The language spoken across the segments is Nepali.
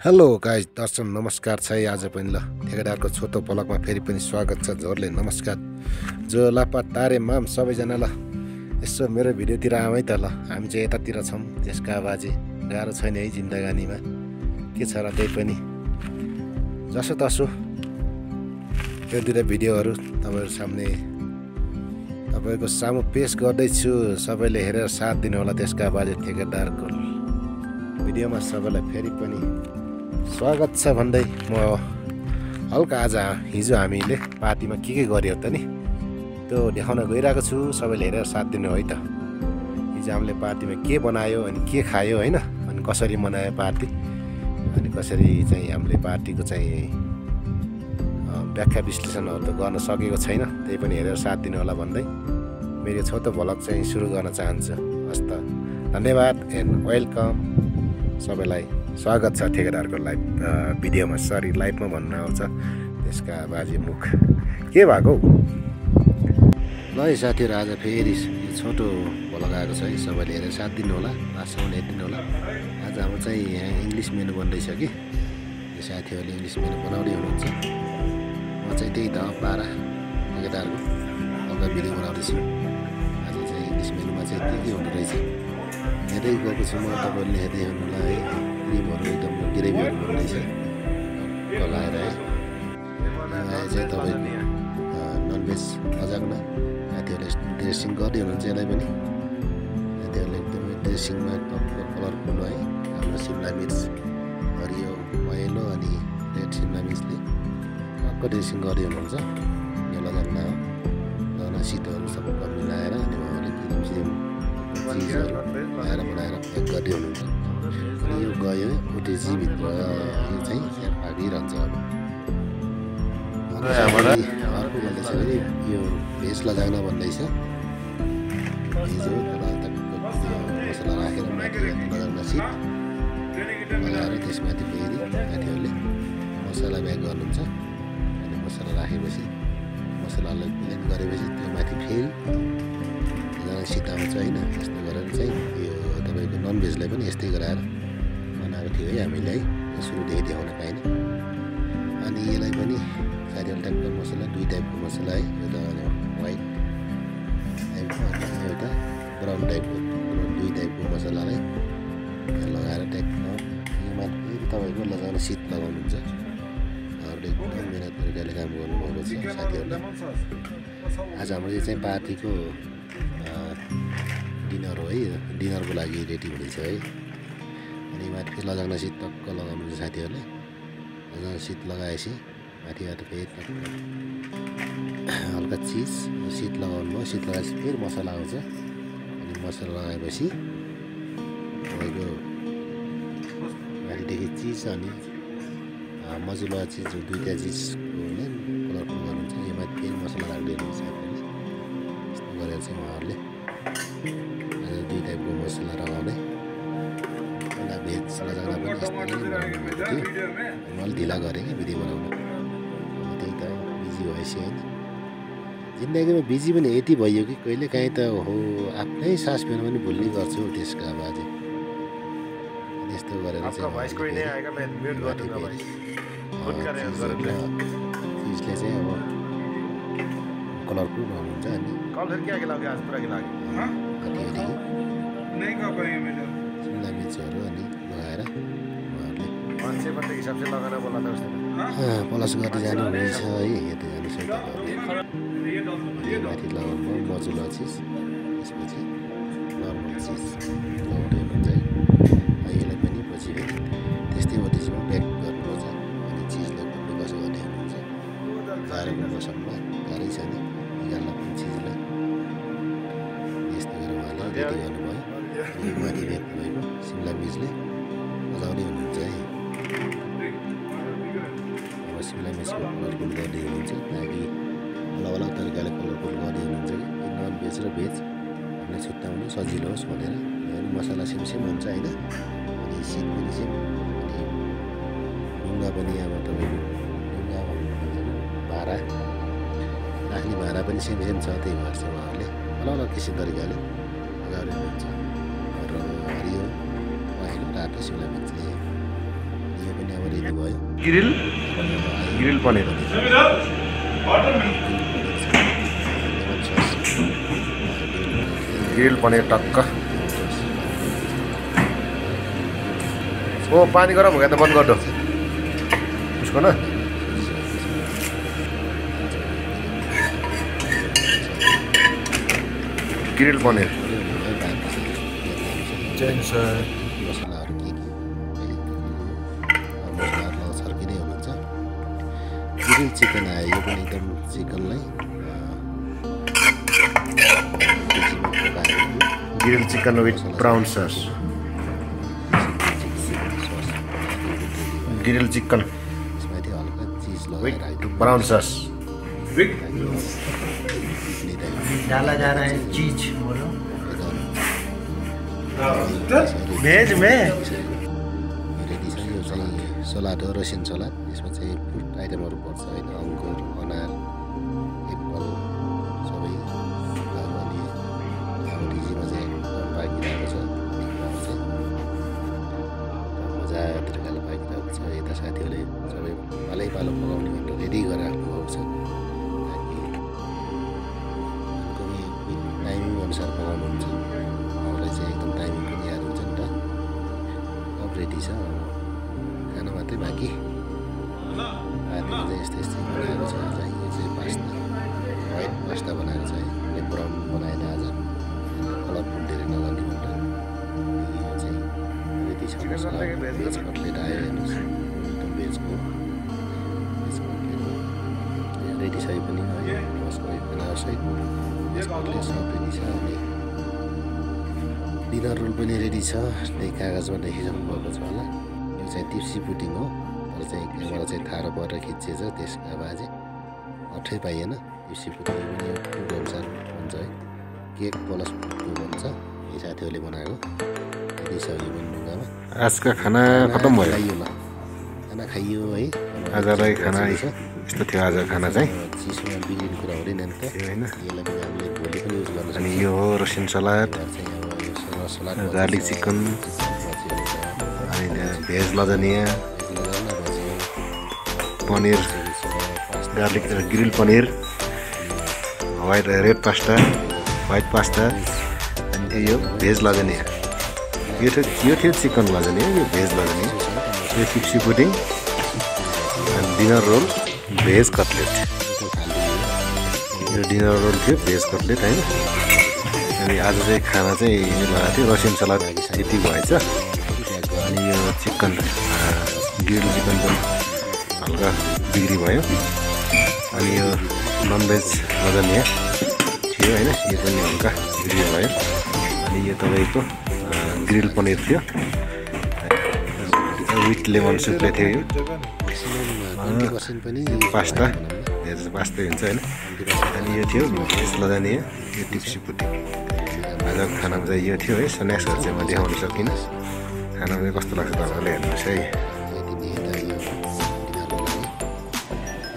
हेलो गाइज दर्शक नमस्कार छ है। आज पनि ल ठेकेदारको छोटो ब्लगमा फेरि पनि स्वागत छ। जोरले नमस्कार जो लापा तारे माम सबैजना ल यसो मेरो भिडियोतिर आऊ है त ल। हामी चाहिँ यतातिर छौँ। त्यसका बाजे गाह्रो छैन है जिन्दगानीमा, के छ र त्यही पनि जसो तसो यो दुईटा भिडियोहरू तपाईँहरूको सामु पेश गर्दैछु। सबैले हेरेर साथ दिनु होला। त्यसका बाजे ठेकेदारको भिडियोमा सबैलाई फेरि पनि स्वागत छ भन्दै म हल्का आज हिजो हामीले पार्टीमा के गर्यो त नि त्यो देखाउन गइरहेको छु। सबैले हेरेर साथ दिनु है त। हिजो हामीले पार्टीमा के बनायो अनि के खायो होइन, अनि कसरी मनायो पार्टी, अनि कसरी चाहिँ हामीले पार्टीको चाहिँ व्याख्या विश्लेषणहरू त गर्न सकेको छैन। त्यही पनि हेरेर साथ दिनु होला भन्दै मेरो छोटो भ्लग चाहिँ सुरु गर्न चाहन्छु। हस् त, धन्यवाद एन्ड वेलकम। सबैलाई स्वागत छ ठेकेदारको लाइभ भिडियोमा। सरी लाइभमा भन्न आउँछ त्यसका बाजे मुख के भएको ल है साथीहरू। आज फेरि छोटो भ्लग आएको छ है। सबैले हेरेर साथ दिनु होला, लास्टसम्म हेरिदिनु होला। आज हाम्रो चाहिँ यहाँ इङ्ग्लिस मेनु बन्दैछ कि यो साथीहरूले इङ्ग्लिस मेनु बनाउँदै हुनुहुन्छ। म चाहिँ त्यही 10-12 ठेकेदारको हल्का भिडियो बनाउँदैछु। आज चाहिँ इङ्ग्लिस मेनुमा चाहिँ के हुँदो रहेछ हेर्दै गएको छु म। तपाईँहरूले हेर्दै हुनुहोला है। क्रिमहरू एकदम ग्रेभीहरू बन्दैछ लगाएर है। यहाँ चाहिँ तपाईँको ननभेज मजाकमा साथीहरूले ड्रेसिङ गर्दै हुनुहुन्छ। यसलाई पनि साथीहरूले एकदमै ड्रेसिङमा कलरफुल है। हाम्रो सिमला मिर्च हरियो पहेँलो अनि रेड सिमला मिर्चले टक्क ड्रेसिङ गर्दै हुनुहुन्छ। यो लगाउन दाना सिटहरू सबै मिलाएर अनि उहाँले चिजहरू ल्याएर बनाएर प्याक गर्दै हुनुहुन्छ। अनि यो गयो ओटिजीभित्र यो चाहिँ भागिरहन्छ। अब अर्को भन्दैछ भने यो भेज लगाउन भन्दैछ। भेज हो मसला राखेर माथि लगाउन सिट लगाएर त्यसमाथि फेरि साथीहरूले मसला ब्याग गर्नुहुन्छ। अनि मसला राखेपछि मसलालाई ब्लेन्ड गरेपछि त्यो माथि फेरि सिट आउँछ होइन। यस्तो गरेर चाहिँ यो तपाईँको ननभेजलाई पनि यस्तै गराएर बनाएको थियो है हामीले है। सुरुदेखि देखाउन पाएन। अनि यसलाई पनि साथीहरूले टाइपको मसला, दुई टाइपको मसला है। एउटा व्हाइट टाइपको अनि एउटा ब्राउन टाइपको, दुई टाइपको मसलालाई लगाएर टाइपको यो माथि फेरि तपाईँको लगाएर सिट लगाउनुहुन्छ। एकदम मिहिनेत तरिकाले काम गर्नुभएको छ साथीहरूले। आज हाम्रो यो चाहिँ पार्टीको डिनर हो है। डिनरको लागि रेडी हुँदैछ है। अनि माथि फेरि लजाउन सिट टक्क लगाउनुहुन्छ साथीहरूले। लजाउन सिट लगाएपछि माथिबाट फेरि हल्का चिज सिट लगाउनु भयो। सिट लगाएपछि फेरि मसला आउँछ। अनि मसला लगाएपछि तपाईँको माथिदेखि चिज अनि मजुला चिज दुईवटा चिजको कलरफुल गर्नुहुन्छ। यो माथि फेरि मसला राख्दै हुनुहुन्छ साथीहरूले। यस्तो गरेर चाहिँ उहाँहरूले दुई टाइपको मसला लगाउने एउटा भेज लगाउँदा पनि यस्तो बनाउनु भएको थियो। मैले ढिला गरेँ कि भिडियो बनाउनु। त्यही त बिजी भएपछि होइन। जिन्दगीमा बिजी पनि यति भइयो कि कहिले काहीँ त हो आफ्नै सास फेर्न पनि भुल्ने गर्छु त्यसका बाजे। यस्तो गरेर चाहिँ चिजले चाहिँ अब कलरफुल बनाउनुहुन्छ। अनि शिमला मिर्चहरू अनि लगाएर उहाँहरूले पलस गर्दै जानुहुनेछ है। हेर्दै जानुहोस् है। माथि लगाउनु भयो मजुला चिज, त्यसपछि नर्मल चिज लगाउँदै हुनुहुन्छ है। यसलाई पनि पछि त्यस्तै ओटिजीमा प्याक गर्नुपर्छ। अनि चिजलाई पनि कसो गर्दै हुनुहुन्छ। गाह्रोको मौसममा गाह्रै छ नि निकाल्न पनि चिजलाई। यस्तो गरेर उहाँले रेडी गर्नुभयो। अनि माथि भेट भएको सिमला मिर्चले मजाउने हुनुहुन्छ है। अब सिमला मिर्चको कलरफुल गर्दै हुनुहुन्छ ताकि अलग अलग तरिकाले कलरफुल गर्दै हुनुहुन्छ कि नन भेज र भेज हामीलाई छुट्याउनु सजिलो होस् भनेर। मसला सेम हुन्छ होइन। अनि सिट पनि सेम। अनि ढुङ्गा पनि अब तपाईँको ढुङ्गा भाँडा राख्ने भाँडा पनि सेम छ। त्यही भएर चाहिँ उहाँहरूले अलग अलग किसिम तरिकाले लगाउने हुनुहुन्छ। र हरियो पहेँलो रातो शिमला मिर्चले यो पनि अब रेडी भयो ग्रिल पनिर ग्रिल पनिर टक्क ओ पानी गरम हो गया त बन्द गर्दो उसको न ग्रिल पनिर मसलाहरू के मसलाहरू छर्किँदै हुनुहुन्छ ग्रिल चिकन आयो यो पनि एकदम चिकनलाई grill chicken with brown sauce grill chicken यसमाथि हल्का चिज विथ लगाएर ब्राउन सस डाला जा रहा है चीज बोलो भेज में रेडी छ यो चाहिँ सलाद हो रसियन सलाद यसमा चाहिँ फ्रुट आइटमहरू पर्छ होइन अङ्गुर अनार एप्पल सबै अनि अब डिजीमा चाहिँ एकदम पाकिरहेको छ मजातिर खाले पाकिरहेको छ यता साथीहरूले सबै पालै पालो पकाउने भनेर रेडी गरेर राख्नुभएको छ टाइमिङ अनुसार पकाउनुहुन्छ उहाँलाई चाहिँ एकदम टाइमिङ पनि याद हुन्छ नि त सब रेडी छ खाना मात्रै बाँकी आदमीले चाहिँ यस्तै यस्तै बनाएको छ आज यो चाहिँ पास्ता व्हाइट पास्ता बनाएको छ है ब्राउन बनाएन आज कलरफुल धेरै नगर्ने भनेर यो चाहिँ रेडी छ मसला भेज कटलेट आयो हेर्नुहोस् एकदम भेजको रेडी छ यो पनि मसको खानासहित भेज कटलेट सब रेडी छ अनि डिनर रोल पनि रेडी छ त्यही कागजमा देखिसक्नु भएको छ होला यो चाहिँ टिप्सी पुडिङ हो तर चाहिँ मलाई चाहिँ ठाडो परेर खिचिएछ त्यसका बाजे अठै पाइएन टिप्सी पुडिङ पनि फुड अनुसार हुन्छ है केक प्लस फुड भन्छ यी साथीहरूले बनाएको रेडी छ यो पनि ढुङ्गामा आजका खाना खतम भयो खाइयो ल खाना खाइयो है आजलाई खाना यस्तो थियो आज खाना चाहिँ चिसोमा बिग्रिने कुरा हुँदैन नि त होइन यसलाई पनि हामीले भोलि पनि युज गर्न अनि यो हो Russian salad salad garlic chicken अनि veg lasagna paneer garlic grill paneer white red pasta white pasta अनि यो भेज लजानिया यो थियो चिकन लजानिया यो भेज लजानिया यो टिप्सी पुडिङ अनि डिनर रोल भेज कटलेट यो डिनर रोल थियो भेज कटलेट होइन अनि आज चाहिँ खाना चाहिँ लगाएको थियो रसियन सलाद यति भएछ अनि यो चिकन ग्रिल चिकन पनि हल्का बिक्री भयो अनि यो ननभेज लजानिया थियो होइन यो पनि हल्का बिक्री भयो अनि यो तपाईँको ग्रिल पनिर थियो विथ लेमन सुपले थियो यो पास्ता पास्ता हुन्छ होइन अनि यो थियो भेज लजानिया यो टिप्सी पुडिङ आजको खानामा चाहिँ यो थियो है स्न्याक्सहरू चाहिँ म देखाउन सकिनँ खानामा चाहिँ कस्तो लाग्छ तपाईँहरूले हेर्नुहोस् है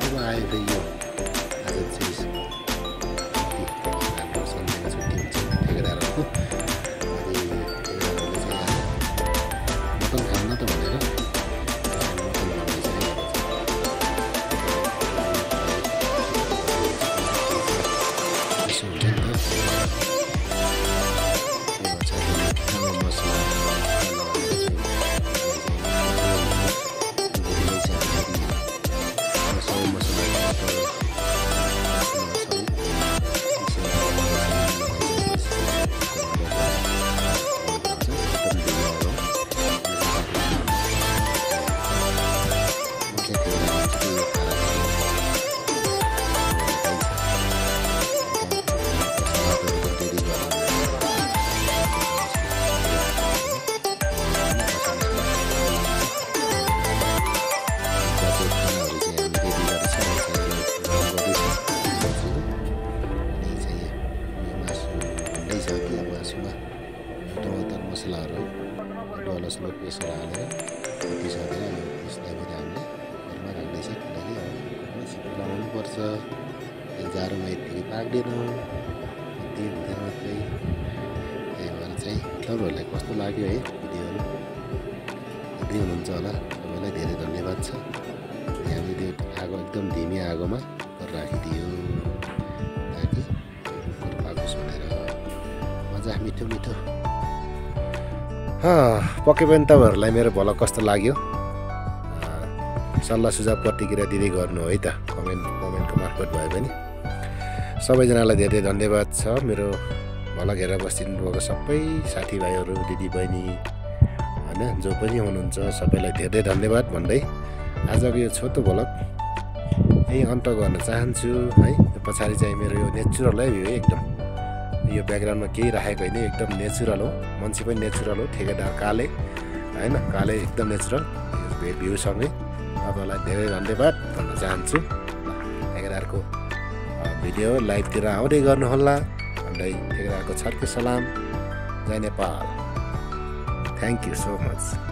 अब आयो त यो आज चाहिँ सन्डेको छुट्टी हुन्छ ठेकेदारहरूको अनि ठेकेदारहरूले चाहिँ आज मटन खान्न त भनेर मटन बनाइसकेको छ यसो हुन्छ नि त मसला टमाटर मसलाहरू डलसलो पेस्ट हालेर पिसाएर यो पिसलाई फेरि हामीले घरमा राख्दैछ किनकि अब सिटी लगाउनुपर्छ जाडोमा यत्तिकै पाक्दैन यति हुँदैन मात्रै त्यही भएर चाहिँ तपाईँहरूलाई कस्तो लाग्यो है भिडियोहरू हेर्दै हुनुहुन्छ होला तपाईँलाई धेरै धन्यवाद। धन्यवाद छ। यहाँले आगो एकदम धिमी आगोमा राखिदियो ताकि कुकुर पाकोस् भनेर। मजा मिठो मिठो। पक्कै पनि तपाईँहरूलाई मेरो भ्लग कस्तो लाग्यो सल्लाह सुझाव प्रतिक्रिया दिँदै गर्नु है त, कमेन्टको मार्फत भए पनि। सबैजनालाई धेरै धन्यवाद छ। मेरो भ्लग हेरेर बसिदिनु भएको सबै साथीभाइहरू दिदीबहिनी होइन जो पनि हुनुहुन्छ सबैलाई धेरै धन्यवाद भन्दै आजको यो छोटो भ्लग यही अन्त गर्न चाहन्छु है। पछाडि चाहिँ मेरो यो नेचुरल है भ्यू एकदम, यो ब्याकग्राउन्डमा केही राखेको होइन, एकदम नेचुरल हो। मान्छे पनि नेचुरल हो, ठेकेदार काले होइन, काले एकदम नेचुरल भ्यूसँगै तपाईँलाई धेरै धन्यवाद भन्न चाहन्छु। ठेकेदारको भिडियो लाइभतिर आउँदै गर्नुहोला भन्दै ठेकेदारको छर्के सलाम। जय Nepal. Thank you so much.